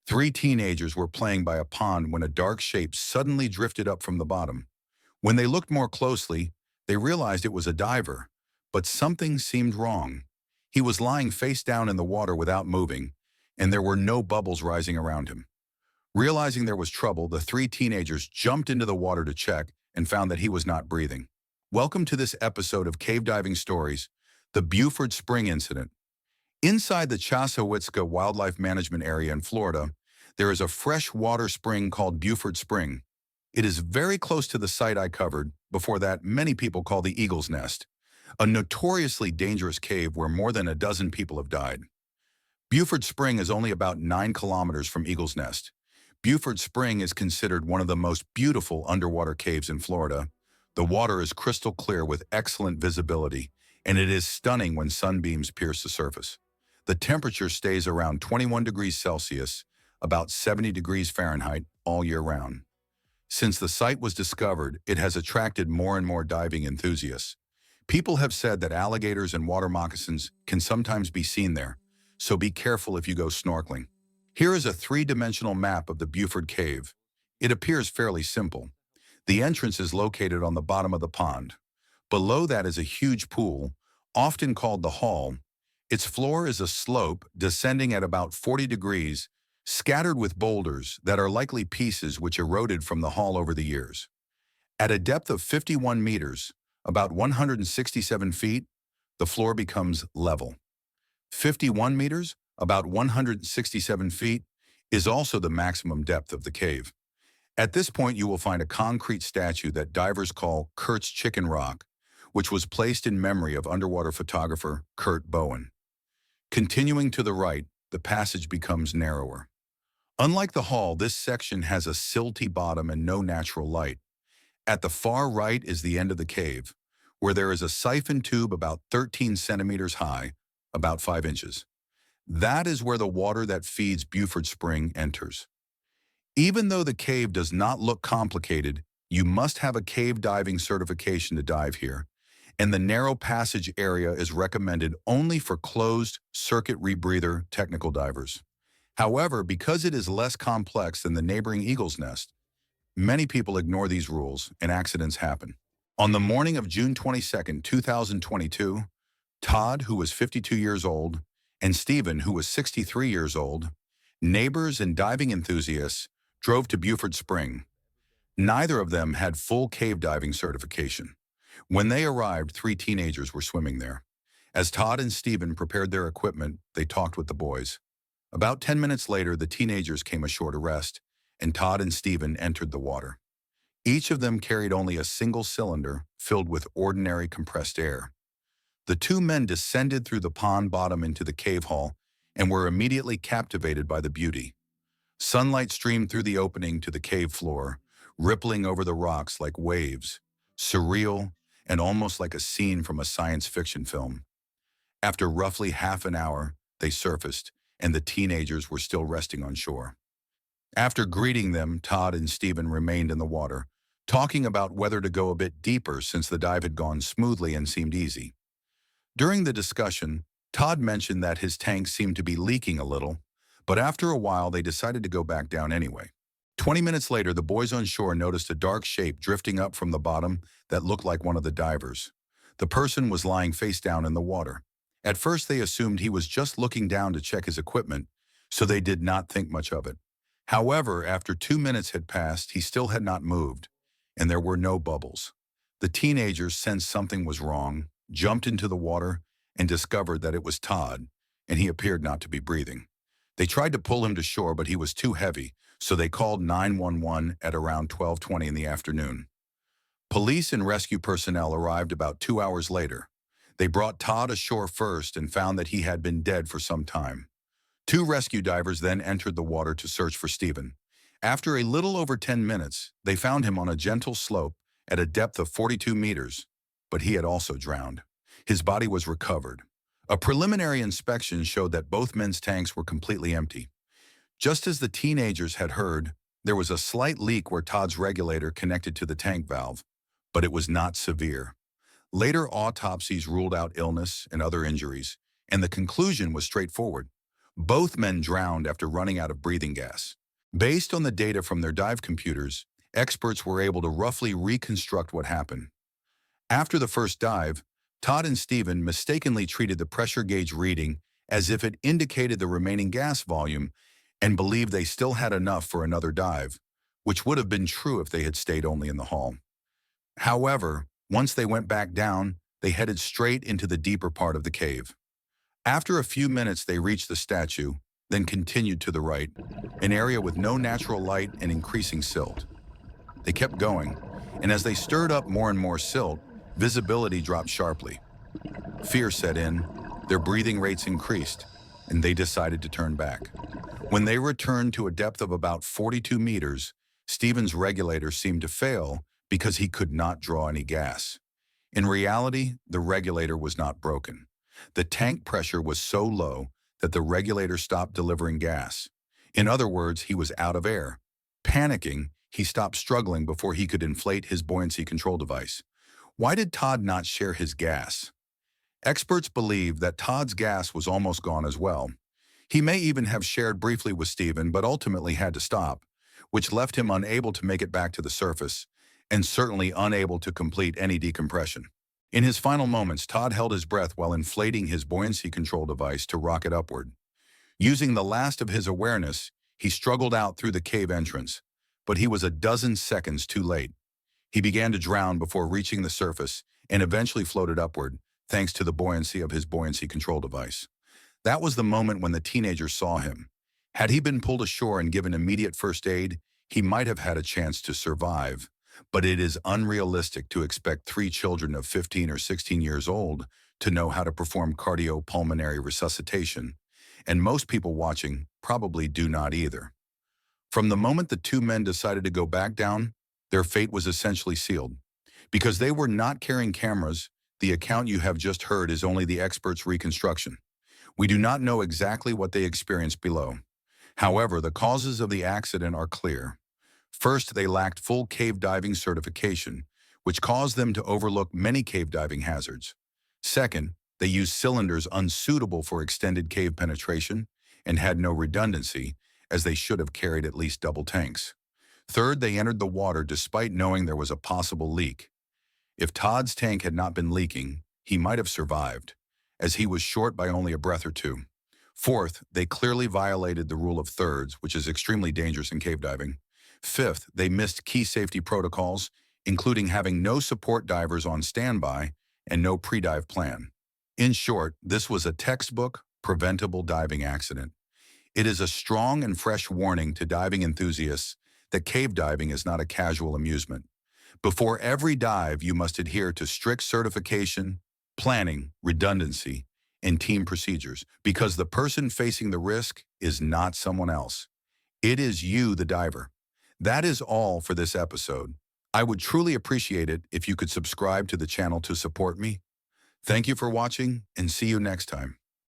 Three teenagers were playing by a pond when a dark shape suddenly drifted up from the bottom. When they looked more closely, they realized it was a diver, but something seemed wrong. He was lying face down in the water without moving, and there were no bubbles rising around him. Realizing there was trouble, the three teenagers jumped into the water to check and found that he was not breathing. Welcome to this episode of Cave Diving Stories, the Buford Spring Incident. Inside the Chassahowitzka Wildlife Management Area in Florida, there is a freshwater spring called Buford Spring. It is very close to the site I covered, before that many people call the Eagle's Nest, a notoriously dangerous cave where more than a dozen people have died. Buford Spring is only about 9 kilometers from Eagle's Nest. Buford Spring is considered one of the most beautiful underwater caves in Florida. The water is crystal clear with excellent visibility, and it is stunning when sunbeams pierce the surface. The temperature stays around 21 degrees Celsius, about 70 degrees Fahrenheit, all year round. Since the site was discovered, it has attracted more and more diving enthusiasts. People have said that alligators and water moccasins can sometimes be seen there, so be careful if you go snorkeling. Here is a three-dimensional map of the Buford Cave. It appears fairly simple. The entrance is located on the bottom of the pond. Below that is a huge pool, often called the Hall. Its floor is a slope descending at about 40 degrees, scattered with boulders that are likely pieces which eroded from the Hall over the years. At a depth of 51 meters, about 167 feet, the floor becomes level. 51 meters, about 167 feet, is also the maximum depth of the cave. At this point, you will find a concrete statue that divers call Kurt's Chicken Rock, which was placed in memory of underwater photographer Kurt Bowen. Continuing to the right, the passage becomes narrower. Unlike the Hall, this section has a silty bottom and no natural light. At the far right is the end of the cave, where there is a siphon tube about 13 centimeters high, about 5 inches. That is where the water that feeds Buford Spring enters. Even though the cave does not look complicated, you must have a cave diving certification to dive here, and the narrow passage area is recommended only for closed-circuit rebreather technical divers. However, because it is less complex than the neighboring Eagle's Nest, many people ignore these rules and accidents happen. On the morning of June 22, 2022, Todd, who was 52 years old, and Stephen, who was 63 years old, neighbors and diving enthusiasts, drove to Buford Spring. Neither of them had full cave diving certification. When they arrived, 3 teenagers were swimming there. As Todd and Stephen prepared their equipment, they talked with the boys. About 10 minutes later, the teenagers came ashore to rest, and Todd and Stephen entered the water. Each of them carried only a single cylinder filled with ordinary compressed air. The 2 men descended through the pond bottom into the cave hall and were immediately captivated by the beauty. Sunlight streamed through the opening to the cave floor, rippling over the rocks like waves, surreal and almost like a scene from a science fiction film. After roughly half an hour, they surfaced, and the teenagers were still resting on shore. After greeting them, Todd and Stephen remained in the water, talking about whether to go a bit deeper since the dive had gone smoothly and seemed easy. During the discussion, Todd mentioned that his tank seemed to be leaking a little, but after a while they decided to go back down anyway. 20 minutes later, the boys on shore noticed a dark shape drifting up from the bottom that looked like one of the divers. The person was lying face down in the water. At first, they assumed he was just looking down to check his equipment, so they did not think much of it. However, after 2 minutes had passed, he still had not moved, and there were no bubbles. The teenagers sensed something was wrong, jumped into the water, and discovered that it was Todd, and he appeared not to be breathing. They tried to pull him to shore, but he was too heavy, so they called 911 at around 12:20 in the afternoon. Police and rescue personnel arrived about 2 hours later. They brought Todd ashore first and found that he had been dead for some time. 2 rescue divers then entered the water to search for Stephen. After a little over 10 minutes, they found him on a gentle slope at a depth of 42 meters, but he had also drowned. His body was recovered. A preliminary inspection showed that both men's tanks were completely empty. Just as the teenagers had heard, there was a slight leak where Todd's regulator connected to the tank valve, but it was not severe. Later autopsies ruled out illness and other injuries, and the conclusion was straightforward. Both men drowned after running out of breathing gas. Based on the data from their dive computers, experts were able to roughly reconstruct what happened. After the first dive, Todd and Stephen mistakenly treated the pressure gauge reading as if it indicated the remaining gas volume and believed they still had enough for another dive, which would have been true if they had stayed only in the hull. However, once they went back down, they headed straight into the deeper part of the cave. After a few minutes, they reached the statue, then continued to the right, an area with no natural light and increasing silt. They kept going, and as they stirred up more and more silt, visibility dropped sharply. Fear set in, their breathing rates increased, and they decided to turn back. When they returned to a depth of about 42 meters, Stephen's regulator seemed to fail because he could not draw any gas. In reality, the regulator was not broken. The tank pressure was so low that the regulator stopped delivering gas. In other words, he was out of air. Panicking, he stopped struggling before he could inflate his buoyancy control device. Why did Todd not share his gas? Experts believe that Todd's gas was almost gone as well. He may even have shared briefly with Stephen, but ultimately had to stop, which left him unable to make it back to the surface, and certainly unable to complete any decompression. In his final moments, Todd held his breath while inflating his buoyancy control device to rocket upward. Using the last of his awareness, he struggled out through the cave entrance, but he was a dozen seconds too late. He began to drown before reaching the surface and eventually floated upward, thanks to the buoyancy of his buoyancy control device. That was the moment when the teenager saw him. Had he been pulled ashore and given immediate first aid, he might have had a chance to survive. But it is unrealistic to expect 3 children of 15 or 16 years old to know how to perform cardiopulmonary resuscitation, and most people watching probably do not either. From the moment the 2 men decided to go back down, their fate was essentially sealed. Because they were not carrying cameras, the account you have just heard is only the expert's reconstruction. We do not know exactly what they experienced below. However, the causes of the accident are clear. First, they lacked full cave diving certification, which caused them to overlook many cave diving hazards. Second, they used cylinders unsuitable for extended cave penetration and had no redundancy, as they should have carried at least double tanks. Third, they entered the water despite knowing there was a possible leak. If Todd's tank had not been leaking, he might have survived, as he was short by only a breath or two. Fourth, they clearly violated the rule of thirds, which is extremely dangerous in cave diving. Fifth, they missed key safety protocols, including having no support divers on standby and no pre-dive plan. In short, this was a textbook, preventable diving accident. It is a strong and fresh warning to diving enthusiasts that cave diving is not a casual amusement. Before every dive, you must adhere to strict certification, planning, redundancy, and team procedures, because the person facing the risk is not someone else. It is you, the diver. That is all for this episode. I would truly appreciate it if you could subscribe to the channel to support me. Thank you for watching, and see you next time.